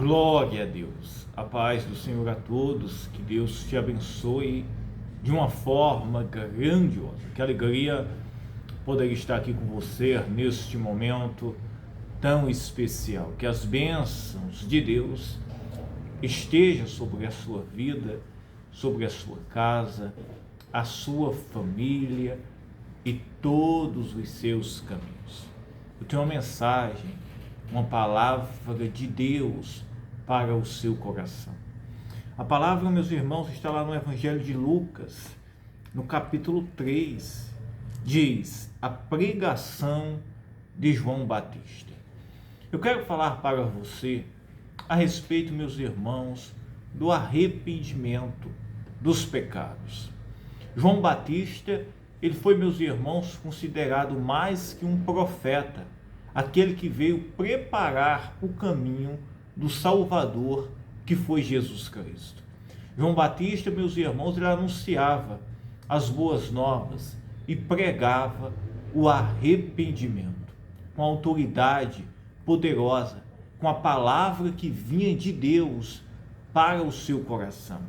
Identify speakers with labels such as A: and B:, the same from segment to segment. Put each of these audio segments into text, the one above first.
A: Glória a Deus, a paz do Senhor a todos, que Deus te abençoe de uma forma grandiosa. Que alegria poder estar aqui com você neste momento tão especial. Que as bênçãos de Deus estejam sobre a sua vida, sobre a sua casa, a sua família e todos os seus caminhos. Eu tenho uma mensagem, uma palavra de Deus para o seu coração. A palavra, meus irmãos, está lá no Evangelho de Lucas, no capítulo 3, diz: a pregação de João Batista. Eu quero falar para você a respeito, meus irmãos, do arrependimento dos pecados. João Batista, ele foi, meus irmãos, considerado mais que um profeta, aquele que veio preparar o caminho do Salvador, que foi Jesus Cristo. João Batista, meus irmãos, ele anunciava as boas novas e pregava o arrependimento com autoridade poderosa, com a palavra que vinha de Deus para o seu coração.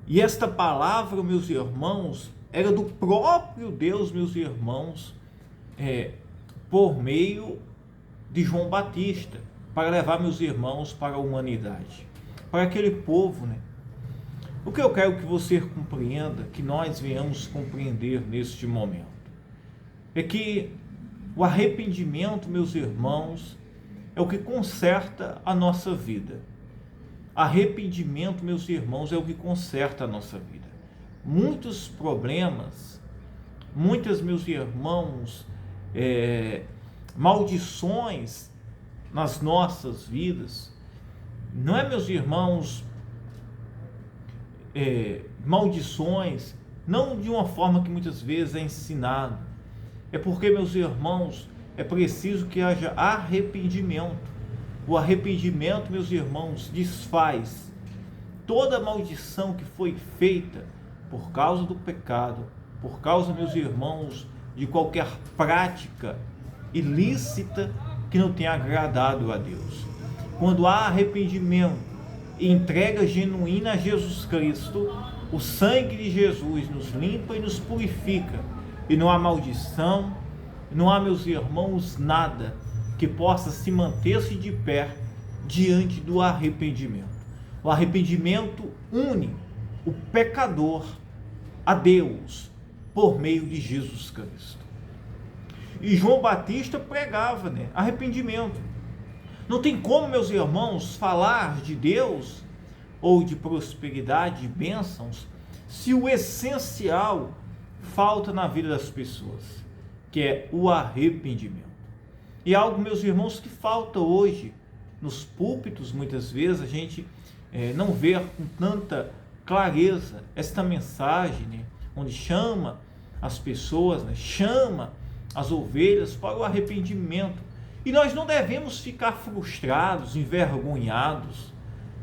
A: E esta palavra, meus irmãos, era do próprio Deus, meus irmãos, por meio de João Batista, para levar meus irmãos para a humanidade, para aquele povo, né? O que eu quero que você compreenda, que nós venhamos compreender neste momento, é que o arrependimento, meus irmãos, é o que conserta a nossa vida. Arrependimento, meus irmãos, é o que conserta a nossa vida. Muitos problemas, muitas, meus irmãos, maldições nas nossas vidas, não é, meus irmãos, maldições, não de uma forma que muitas vezes é ensinado, é porque, meus irmãos, é preciso que haja arrependimento. O arrependimento, meus irmãos, desfaz toda maldição que foi feita por causa do pecado, por causa, meus irmãos, de qualquer prática ilícita que não tenha agradado a Deus. Quando há arrependimento e entrega genuína a Jesus Cristo, o sangue de Jesus nos limpa e nos purifica, e não há maldição, não há, meus irmãos, nada que possa se manter-se de pé diante do arrependimento. O arrependimento une o pecador a Deus por meio de Jesus Cristo. E João Batista pregava, arrependimento. Não tem como, meus irmãos, falar de Deus ou de prosperidade, de bênçãos, se o essencial falta na vida das pessoas, que é o arrependimento. E algo, meus irmãos, que falta hoje nos púlpitos. Muitas vezes a gente não vê com tanta clareza esta mensagem, onde chama as pessoas, chama as ovelhas para o arrependimento. E nós não devemos ficar frustrados, envergonhados,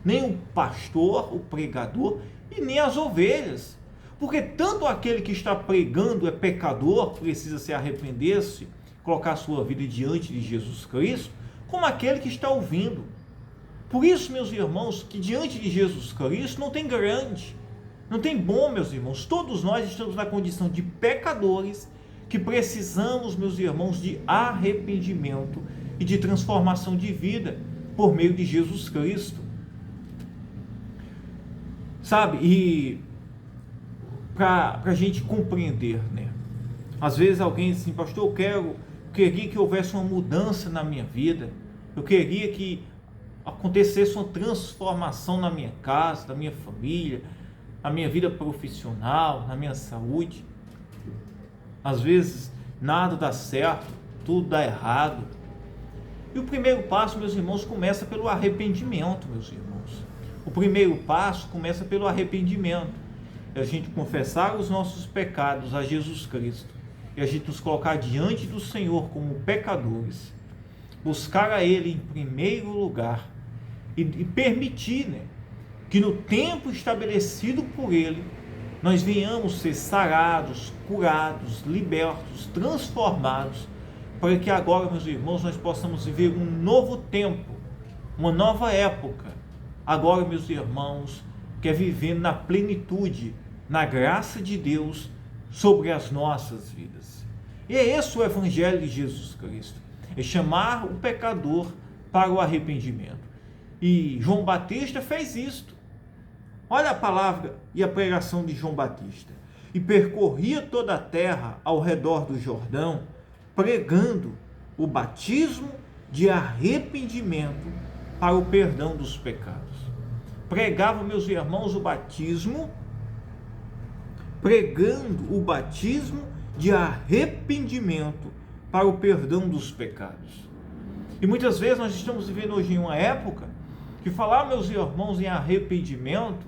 A: nem o pastor, o pregador e nem as ovelhas, porque tanto aquele que está pregando é pecador, precisa se arrepender-se, colocar sua vida diante de Jesus Cristo, como aquele que está ouvindo. Por isso, meus irmãos, que diante de Jesus Cristo não tem grande, não tem bom, meus irmãos. Todos nós estamos na condição de pecadores, que precisamos, meus irmãos, de arrependimento e de transformação de vida por meio de Jesus Cristo. Sabe? E para a gente compreender, às vezes alguém diz assim: pastor, eu queria que houvesse uma mudança na minha vida, eu queria que acontecesse uma transformação na minha casa, na minha família, na minha vida profissional, na minha saúde. Às vezes nada dá certo, tudo dá errado. E o primeiro passo, meus irmãos, começa pelo arrependimento, meus irmãos. O primeiro passo começa pelo arrependimento. É a gente confessar os nossos pecados a Jesus Cristo. E a gente nos colocar diante do Senhor como pecadores. Buscar a Ele em primeiro lugar. E permitir, que no tempo estabelecido por Ele, nós venhamos ser sarados, curados, libertos, transformados para que agora, meus irmãos, nós possamos viver um novo tempo, uma nova época. Agora, meus irmãos, que é vivendo na plenitude, na graça de Deus sobre as nossas vidas. E é esse o Evangelho de Jesus Cristo, é chamar o pecador para o arrependimento. E João Batista fez isto. Olha a palavra e a pregação de João Batista. E percorria toda a terra ao redor do Jordão, pregando o batismo de arrependimento para o perdão dos pecados. Pregava, meus irmãos, o batismo, pregando o batismo de arrependimento para o perdão dos pecados. E muitas vezes nós estamos vivendo hoje em uma época que falar, meus irmãos, em arrependimento,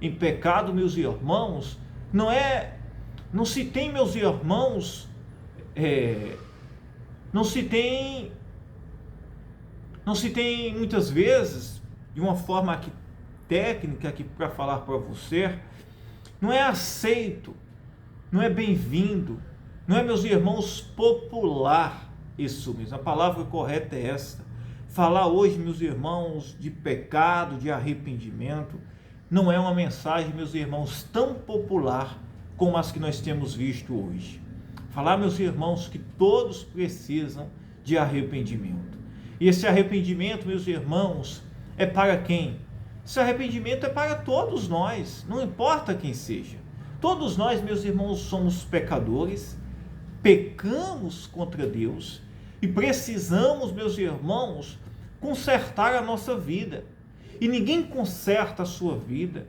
A: em pecado, meus irmãos, não se tem, meus irmãos, não se tem muitas vezes, de uma forma aqui técnica aqui para falar para você, não é aceito, não é bem-vindo, não é, meus irmãos, popular, isso mesmo, a palavra correta é esta. Falar hoje, meus irmãos, de pecado, de arrependimento, não é uma mensagem, meus irmãos, tão popular como as que nós temos visto hoje. Falar, meus irmãos, que todos precisam de arrependimento. E esse arrependimento, meus irmãos, é para quem? Esse arrependimento é para todos nós, não importa quem seja. Todos nós, meus irmãos, somos pecadores, pecamos contra Deus e precisamos, meus irmãos, consertar a nossa vida. E ninguém conserta a sua vida,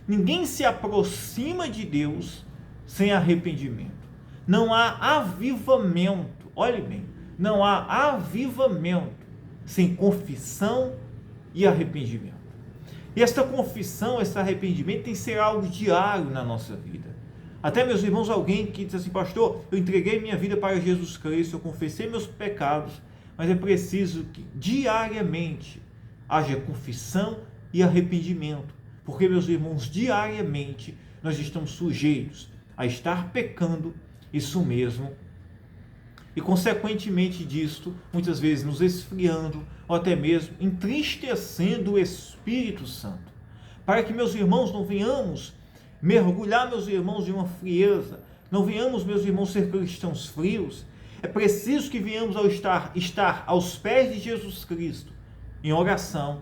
A: ninguém se aproxima de Deus sem arrependimento. Não há avivamento, olhe bem, não há avivamento sem confissão e arrependimento. E esta confissão, esse arrependimento tem que ser algo diário na nossa vida. Até, meus irmãos, alguém que diz assim: pastor, eu entreguei minha vida para Jesus Cristo, eu confessei meus pecados, mas é preciso que diariamente haja confissão e arrependimento, porque, meus irmãos, diariamente nós estamos sujeitos a estar pecando, isso mesmo, e consequentemente disto, muitas vezes nos esfriando, ou até mesmo entristecendo o Espírito Santo, para que, meus irmãos, não venhamos mergulhar, meus irmãos, em uma frieza, não venhamos, meus irmãos, ser cristãos frios. É preciso que venhamos ao estar aos pés de Jesus Cristo, em oração,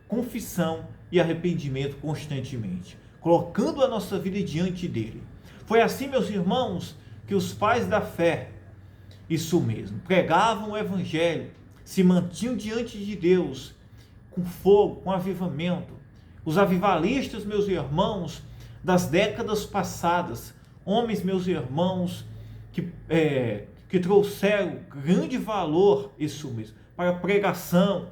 A: confissão e arrependimento constantemente, colocando a nossa vida diante dele. Foi assim, meus irmãos, que os pais da fé, isso mesmo, pregavam o Evangelho, se mantinham diante de Deus, com fogo, com avivamento. Os avivalistas, meus irmãos, das décadas passadas, homens, meus irmãos, que trouxeram grande valor, isso mesmo, para a pregação,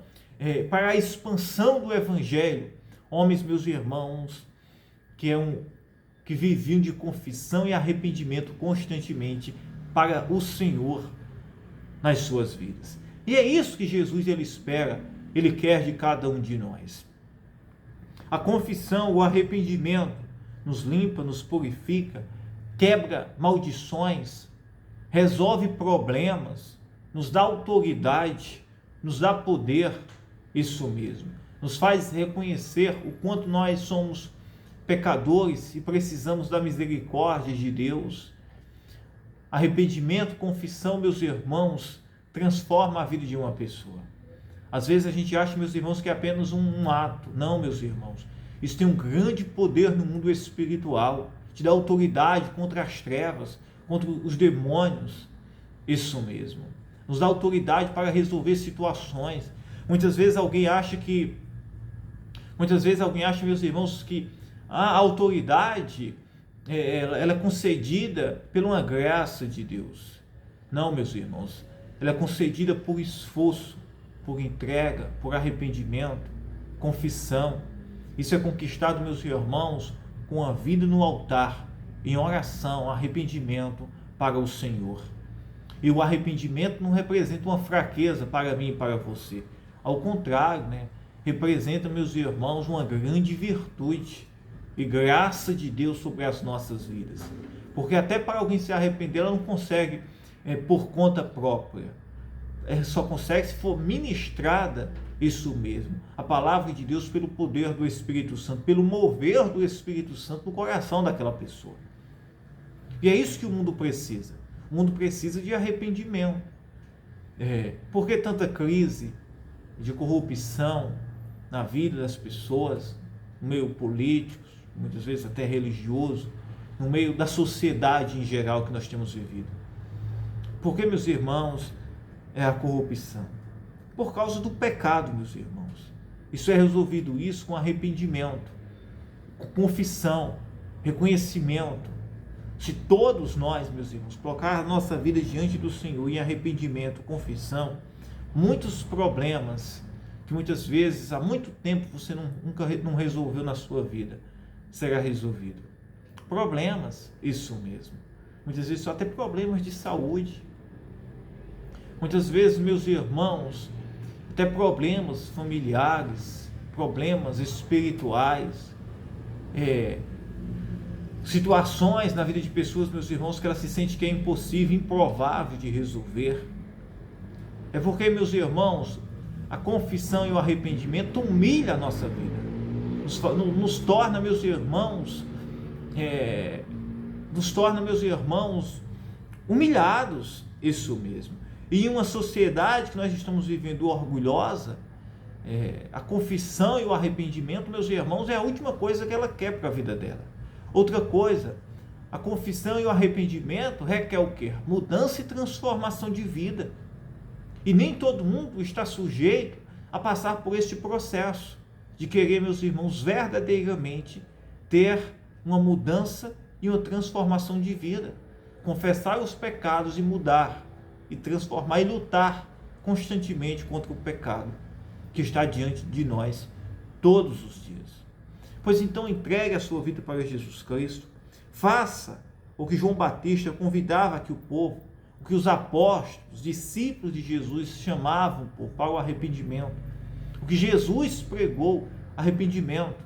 A: para a expansão do Evangelho. Homens, meus irmãos, que viviam de confissão e arrependimento constantemente para o Senhor nas suas vidas. E é isso que Jesus ele espera, ele quer de cada um de nós. A confissão, o arrependimento nos limpa, nos purifica, quebra maldições, resolve problemas, nos dá autoridade, nos dá poder, isso mesmo. Nos faz reconhecer o quanto nós somos pecadores e precisamos da misericórdia de Deus. Arrependimento, confissão, meus irmãos, transforma a vida de uma pessoa. Às vezes a gente acha, meus irmãos, que é apenas um ato. Não, meus irmãos. Isso tem um grande poder no mundo espiritual. Te dá autoridade contra as trevas, contra os demônios. Isso mesmo. Nos dá autoridade para resolver situações. Muitas vezes alguém acha, meus irmãos, que a autoridade ela é concedida por uma graça de Deus. Não, meus irmãos. Ela é concedida por esforço, por entrega, por arrependimento, confissão. Isso é conquistado, meus irmãos, com a vida no altar, em oração, arrependimento para o Senhor. E o arrependimento não representa uma fraqueza para mim e para você. Ao contrário, representa, meus irmãos, uma grande virtude e graça de Deus sobre as nossas vidas. Porque até para alguém se arrepender, ela não consegue por conta própria. só consegue se for ministrada, isso mesmo, a palavra de Deus, pelo poder do Espírito Santo, pelo mover do Espírito Santo no coração daquela pessoa. E é isso que o mundo precisa. O mundo precisa de arrependimento. Por que tanta crise de corrupção na vida das pessoas, no meio político, muitas vezes até religioso, no meio da sociedade em geral que nós temos vivido? Porque, meus irmãos, é a corrupção? Por causa do pecado, meus irmãos. Isso é resolvido isso com arrependimento, com confissão, reconhecimento. Se todos nós, meus irmãos, colocar a nossa vida diante do Senhor em arrependimento, confissão, muitos problemas que muitas vezes há muito tempo você nunca não resolveu na sua vida, será resolvido. Problemas, isso mesmo. Muitas vezes só até problemas de saúde. Muitas vezes, meus irmãos, até problemas familiares, problemas espirituais, situações na vida de pessoas, meus irmãos, que ela se sente que é impossível, improvável de resolver. É porque, meus irmãos, a confissão e o arrependimento humilha a nossa vida, nos torna, meus irmãos, humilhados, isso mesmo. E em uma sociedade que nós estamos vivendo orgulhosa, a confissão e o arrependimento, meus irmãos, é a última coisa que ela quer para a vida dela. Outra coisa, a confissão e o arrependimento requer o quê? Mudança e transformação de vida. E nem todo mundo está sujeito a passar por este processo de querer, meus irmãos, verdadeiramente ter uma mudança e uma transformação de vida. Confessar os pecados e mudar, e transformar e lutar constantemente contra o pecado que está diante de nós todos os dias. Pois então entregue a sua vida para Jesus Cristo, faça o que João Batista convidava aqui o povo, o que os apóstolos, discípulos de Jesus chamavam para o arrependimento, o que Jesus pregou, arrependimento,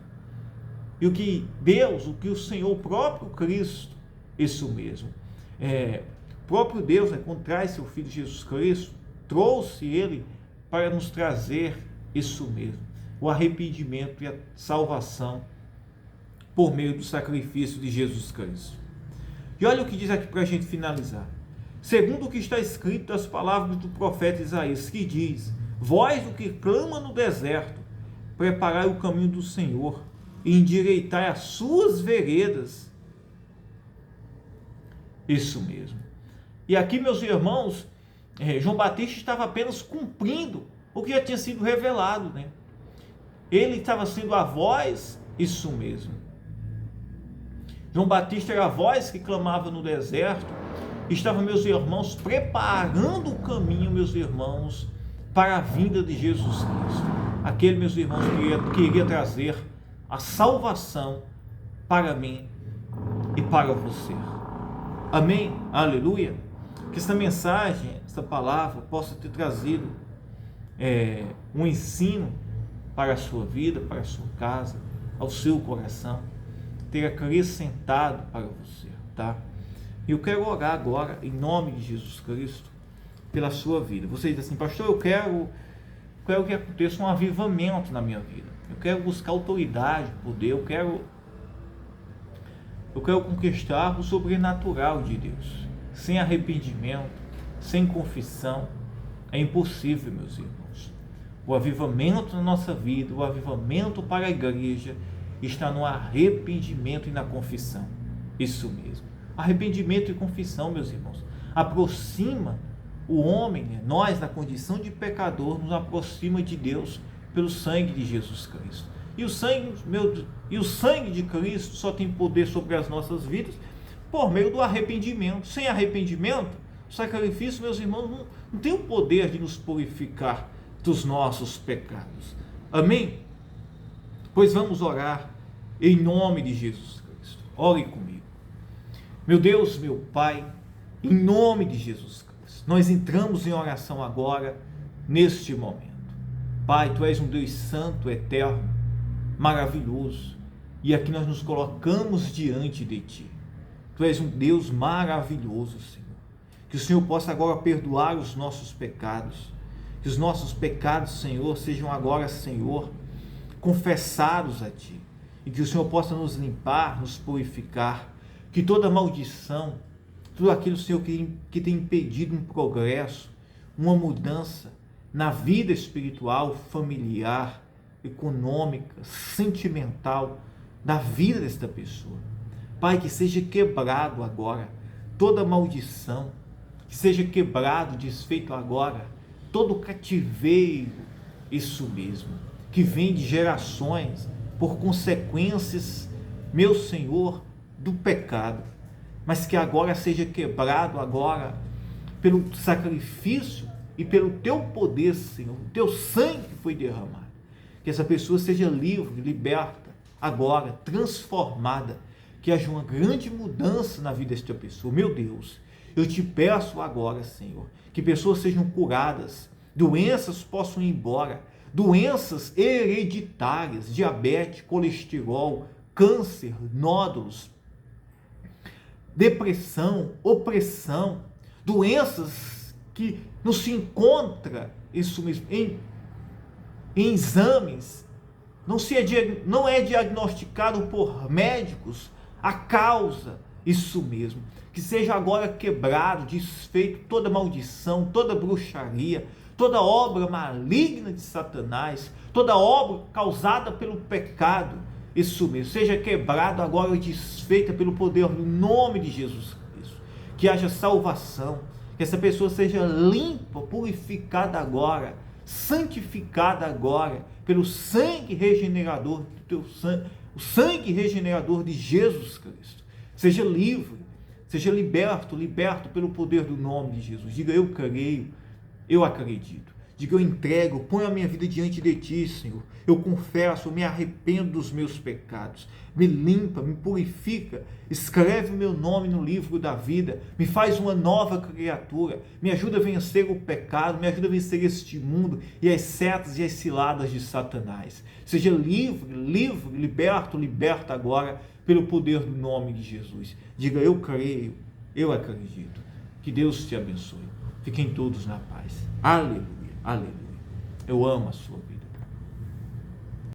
A: e o que Deus, o que o Senhor, o próprio Cristo, isso mesmo, o próprio Deus, quando traz seu Filho Jesus Cristo, trouxe ele para nos trazer isso mesmo, o arrependimento e a salvação por meio do sacrifício de Jesus Cristo. E olha o que diz aqui para a gente finalizar. Segundo o que está escrito das palavras do profeta Isaías, que diz: vós o que clama no deserto, preparai o caminho do Senhor e endireitai as suas veredas. Isso mesmo. E aqui, meus irmãos, João Batista estava apenas cumprindo o que já tinha sido revelado, né? Ele estava sendo a voz, isso mesmo. João Batista era a voz que clamava no deserto, estava, meus irmãos, preparando o caminho, meus irmãos, para a vinda de Jesus Cristo. Aquele, meus irmãos, que queria trazer a salvação para mim e para você. Amém? Aleluia? Que essa mensagem, essa palavra possa ter trazido um ensino para a sua vida, para a sua casa, ao seu coração, ter acrescentado para você, tá? E eu quero orar agora, em nome de Jesus Cristo, pela sua vida. Você diz assim: pastor, eu quero que aconteça um avivamento na minha vida. Eu quero buscar autoridade, poder, eu quero conquistar o sobrenatural de Deus. Sem arrependimento, sem confissão, é impossível, meus irmãos. O avivamento na nossa vida, o avivamento para a igreja, está no arrependimento e na confissão. Isso mesmo. Arrependimento e confissão, meus irmãos, aproxima o homem, né? Nós, na condição de pecador, nos aproxima de Deus pelo sangue de Jesus Cristo. E o sangue de Cristo só tem poder sobre as nossas vidas por meio do arrependimento. Sem arrependimento, o sacrifício, meus irmãos, não tem o poder de nos purificar dos nossos pecados. Amém? Pois vamos orar em nome de Jesus Cristo. Ore comigo. Meu Deus, meu Pai, em nome de Jesus Cristo, nós entramos em oração agora, neste momento. Pai, Tu és um Deus santo, eterno, maravilhoso, e aqui nós nos colocamos diante de Ti. Tu és um Deus maravilhoso, Senhor. Que o Senhor possa agora perdoar os nossos pecados. Que os nossos pecados, Senhor, sejam agora, Senhor, confessados a Ti. E que o Senhor possa nos limpar, nos purificar. Que toda maldição, tudo aquilo, Senhor, que tem impedido um progresso, uma mudança na vida espiritual, familiar, econômica, sentimental, da vida desta pessoa. Pai, que seja quebrado agora toda maldição, que seja quebrado, desfeito agora todo cativeiro, isso mesmo, que vem de gerações por consequências, meu Senhor, do pecado, mas que agora seja quebrado agora pelo sacrifício e pelo teu poder, Senhor, o teu sangue que foi derramado. Que essa pessoa seja livre, liberta, agora, transformada, que haja uma grande mudança na vida desta pessoa. Meu Deus, eu te peço agora, Senhor, que pessoas sejam curadas, doenças possam ir embora, doenças hereditárias, diabetes, colesterol, câncer, nódulos, depressão, opressão, doenças que não se encontra, isso mesmo, em exames, não é diagnosticado por médicos a causa, isso mesmo, que seja agora quebrado, desfeito toda maldição, toda bruxaria, toda obra maligna de Satanás, toda obra causada pelo pecado, isso mesmo, seja quebrado agora e desfeita pelo poder do nome de Jesus Cristo. Que haja salvação, que essa pessoa seja limpa, purificada agora, santificada agora, pelo sangue regenerador do teu sangue, o sangue regenerador de Jesus Cristo. Seja livre, seja liberto pelo poder do nome de Jesus. Diga: eu creio, eu acredito. Diga: eu entrego, ponho a minha vida diante de Ti, Senhor. Eu confesso, eu me arrependo dos meus pecados. Me limpa, me purifica. Escreve o meu nome no livro da vida. Me faz uma nova criatura. Me ajuda a vencer o pecado. Me ajuda a vencer este mundo e as setas e as ciladas de Satanás. Seja livre, liberta agora pelo poder do nome de Jesus. Diga: eu creio, eu acredito. Que Deus te abençoe. Fiquem todos na paz. Aleluia, aleluia. Eu amo a sua vida.